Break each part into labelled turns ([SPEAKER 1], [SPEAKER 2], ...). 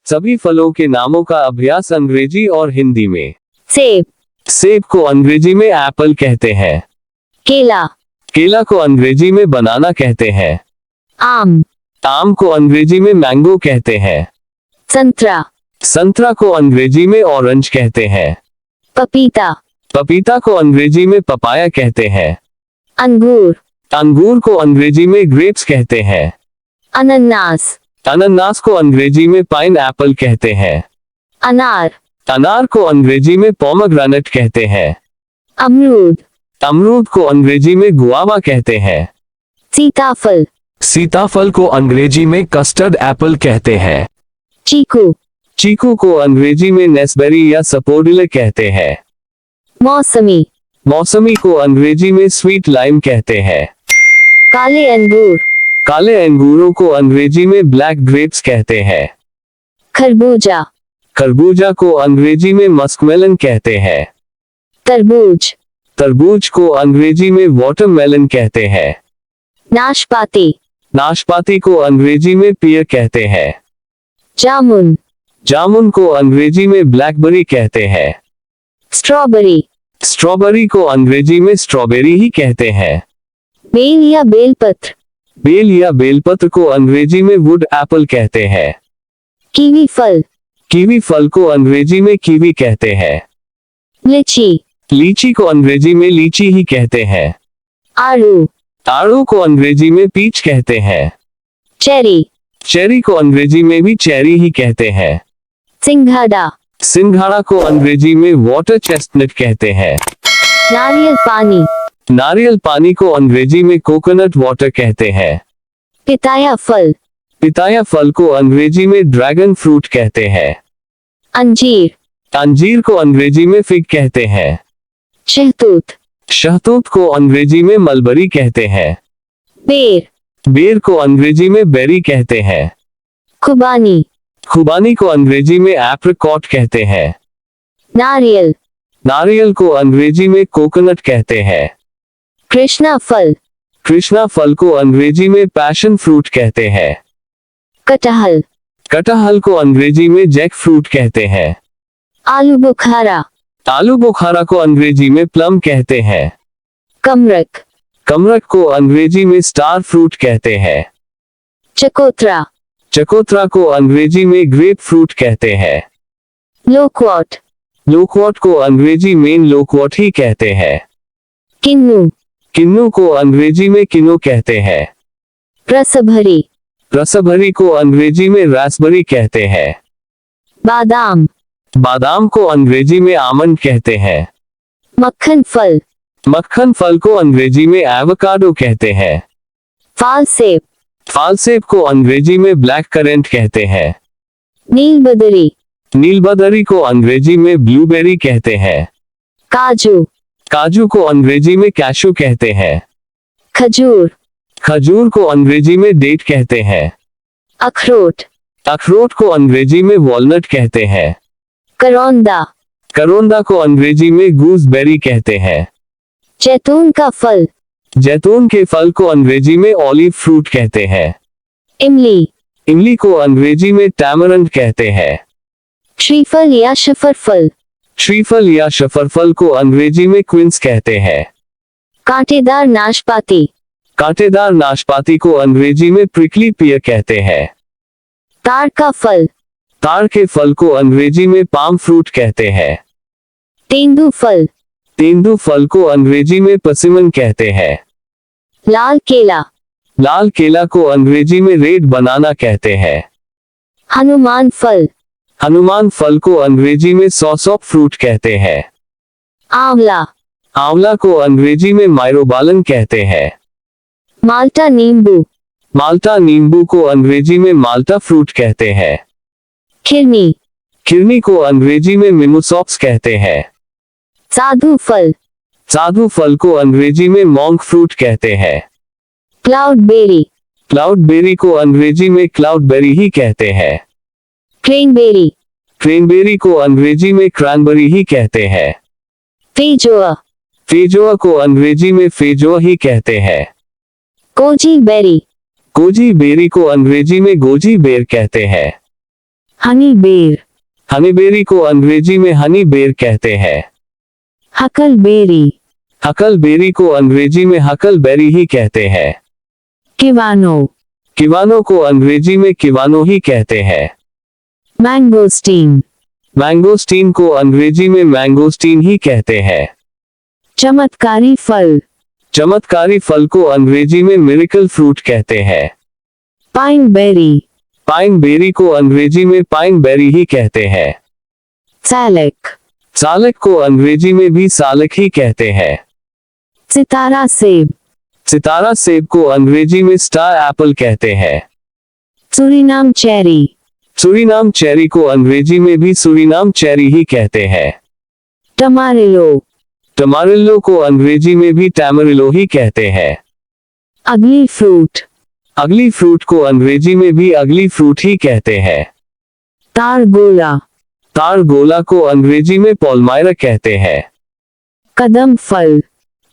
[SPEAKER 1] सभी फलों के नामों का अभ्यास अंग्रेजी और हिंदी में।
[SPEAKER 2] सेब,
[SPEAKER 1] सेब को अंग्रेजी में एप्पल कहते हैं।
[SPEAKER 2] केला,
[SPEAKER 1] केला को अंग्रेजी में बनाना कहते हैं।
[SPEAKER 2] आम,
[SPEAKER 1] आम को अंग्रेजी में मैंगो कहते हैं।
[SPEAKER 2] संतरा,
[SPEAKER 1] संतरा को अंग्रेजी में ऑरेंज कहते हैं।
[SPEAKER 2] पपीता,
[SPEAKER 1] पपीता को अंग्रेजी में पपाया कहते हैं।
[SPEAKER 2] अंगूर,
[SPEAKER 1] अंगूर को अंग्रेजी में ग्रेप्स कहते हैं।
[SPEAKER 2] अनानास,
[SPEAKER 1] अनानास को अंग्रेजी में पाइन एप्पल कहते हैं।
[SPEAKER 2] अनार,
[SPEAKER 1] अनार को अंग्रेजी में पोमग्रेनेट कहते हैं।
[SPEAKER 2] अमरूद,
[SPEAKER 1] अमरूद को अंग्रेजी में गुआवा कहते हैं।
[SPEAKER 2] सीताफल,
[SPEAKER 1] सीताफल को अंग्रेजी में कस्टर्ड एप्पल कहते हैं।
[SPEAKER 2] चीकू,
[SPEAKER 1] चीकू को अंग्रेजी में नेस्बेरी या सपोर्डिले कहते हैं।
[SPEAKER 2] मौसमी,
[SPEAKER 1] मौसमी को अंग्रेजी में स्वीट लाइम कहते हैं।
[SPEAKER 2] काले अंगूर,
[SPEAKER 1] काले अंगूरों को अंग्रेजी में ब्लैक ग्रेप्स कहते हैं।
[SPEAKER 2] खरबूजा,
[SPEAKER 1] खरबूजा को अंग्रेजी में मस्कमेलन कहते हैं।
[SPEAKER 2] तरबूज,
[SPEAKER 1] तरबूज को अंग्रेजी में वाटरमेलन कहते हैं।
[SPEAKER 2] नाशपाती,
[SPEAKER 1] नाशपाती को अंग्रेजी में पियर कहते हैं।
[SPEAKER 2] जामुन,
[SPEAKER 1] जामुन को अंग्रेजी में ब्लैकबेरी कहते हैं।
[SPEAKER 2] स्ट्रॉबेरी,
[SPEAKER 1] स्ट्रॉबेरी को अंग्रेजी में स्ट्रॉबेरी ही कहते हैं।
[SPEAKER 2] बेल या बेलपत्र,
[SPEAKER 1] बेल या बेलपत्र को अंग्रेजी में वुड एप्पल कहते हैं।
[SPEAKER 2] कीवी फल,
[SPEAKER 1] कीवी फल को अंग्रेजी में कीवी कहते हैं।
[SPEAKER 2] लीची,
[SPEAKER 1] लीची को अंग्रेजी में लीची ही कहते हैं।
[SPEAKER 2] आड़ू,
[SPEAKER 1] आड़ू को अंग्रेजी में पीच कहते हैं।
[SPEAKER 2] चेरी,
[SPEAKER 1] चेरी को अंग्रेजी में भी चेरी ही कहते हैं।
[SPEAKER 2] सिंघाड़ा,
[SPEAKER 1] सिंघाड़ा को अंग्रेजी में वाटर चेस्टनट कहते हैं।
[SPEAKER 2] नारियल पानी,
[SPEAKER 1] नारियल पानी को अंग्रेजी में कोकोनट वाटर कहते हैं।
[SPEAKER 2] पिताया फल,
[SPEAKER 1] पिताया फल को अंग्रेजी में ड्रैगन फ्रूट कहते हैं।
[SPEAKER 2] अंजीर,
[SPEAKER 1] अंजीर को अंग्रेजी में फिग कहते हैं।
[SPEAKER 2] शहतूत,
[SPEAKER 1] शहतूत को अंग्रेजी में मलबरी कहते हैं।
[SPEAKER 2] बेर,
[SPEAKER 1] बेर को अंग्रेजी में बेरी कहते हैं।
[SPEAKER 2] खुबानी,
[SPEAKER 1] खुबानी को अंग्रेजी में एप्रिकॉट कहते हैं।
[SPEAKER 2] नारियल,
[SPEAKER 1] नारियल को अंग्रेजी में कोकोनट कहते हैं।
[SPEAKER 2] कृष्णा फल,
[SPEAKER 1] कृष्णा फल को अंग्रेजी में पैशन फ्रूट कहते हैं।
[SPEAKER 2] कटहल,
[SPEAKER 1] कटहल को अंग्रेजी में जैक फ्रूट कहते हैं।
[SPEAKER 2] आलू बुखारा,
[SPEAKER 1] आलू बुखारा को अंग्रेजी में प्लम कहते हैं।
[SPEAKER 2] कमरक,
[SPEAKER 1] कमरक को अंग्रेजी में स्टार फ्रूट कहते हैं।
[SPEAKER 2] चकोतरा,
[SPEAKER 1] चकोतरा को अंग्रेजी में ग्रेप फ्रूट कहते हैं।
[SPEAKER 2] लोक्वॉट,
[SPEAKER 1] लोक्वॉट को अंग्रेजी में लोक्वॉट ही कहते हैं।
[SPEAKER 2] किन्नू,
[SPEAKER 1] किन्नू को अंग्रेजी में किनो कहते हैं।
[SPEAKER 2] रसभरी,
[SPEAKER 1] रसभरी को अंग्रेजी में रास्बेरी कहते हैं।
[SPEAKER 2] बादाम,
[SPEAKER 1] बादाम को अंग्रेजी में आमंड कहते हैं।
[SPEAKER 2] मक्खन फल,
[SPEAKER 1] मक्खन फल को अंग्रेजी में एवोकाडो कहते हैं।
[SPEAKER 2] फालसेब,
[SPEAKER 1] फालसेब को अंग्रेजी में ब्लैक करेंट कहते हैं।
[SPEAKER 2] नीलबदरी,
[SPEAKER 1] नीलबदरी को अंग्रेजी में ब्लूबेरी कहते हैं।
[SPEAKER 2] काजू,
[SPEAKER 1] काजू को अंग्रेजी में कैशू कहते हैं।
[SPEAKER 2] खजूर,
[SPEAKER 1] खजूर को अंग्रेजी में डेट कहते हैं।
[SPEAKER 2] अखरोट,
[SPEAKER 1] अखरोट को अंग्रेजी में वॉलनट कहते हैं।
[SPEAKER 2] करौंदा,
[SPEAKER 1] करौंदा को अंग्रेजी में गूसबेरी कहते हैं।
[SPEAKER 2] जैतून का फल,
[SPEAKER 1] जैतून के फल को अंग्रेजी में ऑलिव फ्रूट कहते हैं।
[SPEAKER 2] इमली,
[SPEAKER 1] इमली को अंग्रेजी में टैमरंड कहते हैं।
[SPEAKER 2] श्रीफल या शफरफल,
[SPEAKER 1] श्रीफल या शफरफल को अंग्रेजी में क्विंस कहते हैं।
[SPEAKER 2] कांटेदार नाशपाती,
[SPEAKER 1] कांटेदार नाशपाती को अंग्रेजी में प्रिकली पियर कहते हैं।
[SPEAKER 2] ताड़ का फल,
[SPEAKER 1] ताड़ के फल को अंग्रेजी में पाम फ्रूट कहते हैं।
[SPEAKER 2] तेंदू फल,
[SPEAKER 1] तेंदू फल को अंग्रेजी में परसिमन कहते हैं।
[SPEAKER 2] लाल केला,
[SPEAKER 1] लाल केला को अंग्रेजी में रेड बनाना कहते हैं।
[SPEAKER 2] हनुमान फल,
[SPEAKER 1] हनुमान फल को अंग्रेजी में सॉसॉप फ्रूट कहते हैं।
[SPEAKER 2] आंवला,
[SPEAKER 1] आंवला को अंग्रेजी में माइरोबालन कहते हैं।
[SPEAKER 2] माल्टा नींबू,
[SPEAKER 1] माल्टा नींबू को अंग्रेजी में माल्टा फ्रूट कहते हैं।
[SPEAKER 2] खिरनी,
[SPEAKER 1] खिरनी को अंग्रेजी में मिमोसॉप्स कहते हैं।
[SPEAKER 2] साधु फल,
[SPEAKER 1] साधु फल को अंग्रेजी में मॉन्क फ्रूट कहते हैं।
[SPEAKER 2] क्लाउडबेरी,
[SPEAKER 1] क्लाउडबेरी को अंग्रेजी में क्लाउडबेरी ही कहते हैं।
[SPEAKER 2] क्रेनबेरी,
[SPEAKER 1] क्रेनबेरी को अंग्रेजी में क्रैनबेरी ही कहते हैं।
[SPEAKER 2] फेजोआ,
[SPEAKER 1] फेजोआ को अंग्रेजी में फेजोआ ही कहते हैं।
[SPEAKER 2] गोजी बेरी,
[SPEAKER 1] गोजी बेरी को अंग्रेजी में गोजी बेर कहते हैं।
[SPEAKER 2] हनी बेर,
[SPEAKER 1] हनीबेरी को अंग्रेजी में हनी बेर कहते हैं।
[SPEAKER 2] हकलबेरी,
[SPEAKER 1] हकलबेरी को अंग्रेजी में हकलबेरी ही कहते हैं।
[SPEAKER 2] किवानो,
[SPEAKER 1] किवानो को अंग्रेजी में किवानो ही कहते हैं।
[SPEAKER 2] मैंगोस्टीन,
[SPEAKER 1] मैंगोस्टीन को अंग्रेजी में मैंगोस्टीन ही कहते हैं।
[SPEAKER 2] चमत्कारी फल,
[SPEAKER 1] चमत्कारी फल को अंग्रेजी में मिरेकल फ्रूट कहते हैं।
[SPEAKER 2] पाइन बेरी,
[SPEAKER 1] पाइन बेरी को अंग्रेजी में पाइन बेरी ही कहते हैं।
[SPEAKER 2] सैलेक,
[SPEAKER 1] सालक को अंग्रेजी में भी सालक ही कहते हैं।
[SPEAKER 2] सितारा सेब,
[SPEAKER 1] सितारा सेब को अंग्रेजी में स्टार एप्पल कहते हैं।
[SPEAKER 2] सुरीनाम चेरी,
[SPEAKER 1] सुरीनाम चेरी को अंग्रेजी में भी सुरीनाम चेरी ही कहते हैं।
[SPEAKER 2] टमारिलो,
[SPEAKER 1] टमारिल्लो को अंग्रेजी में भी टैमरिलो ही कहते हैं।
[SPEAKER 2] अगली फ्रूट,
[SPEAKER 1] अगली फ्रूट को अंग्रेजी में भी अगली फ्रूट ही कहते हैं।
[SPEAKER 2] तारगोला,
[SPEAKER 1] तारगोला को अंग्रेजी में पॉलमायरा कहते हैं।
[SPEAKER 2] कदम फल,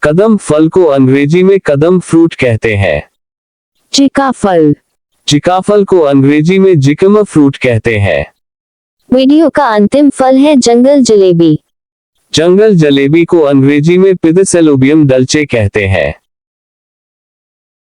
[SPEAKER 1] कदम फल को अंग्रेजी में कदम फ्रूट कहते हैं।
[SPEAKER 2] चिका फल।
[SPEAKER 1] चिकाफल को अंग्रेजी में जिकमा फ्रूट कहते हैं।
[SPEAKER 2] वीडियो का अंतिम फल है जंगल जलेबी।
[SPEAKER 1] जंगल जलेबी को अंग्रेजी में पिदसेलोबियम डल्चे कहते हैं।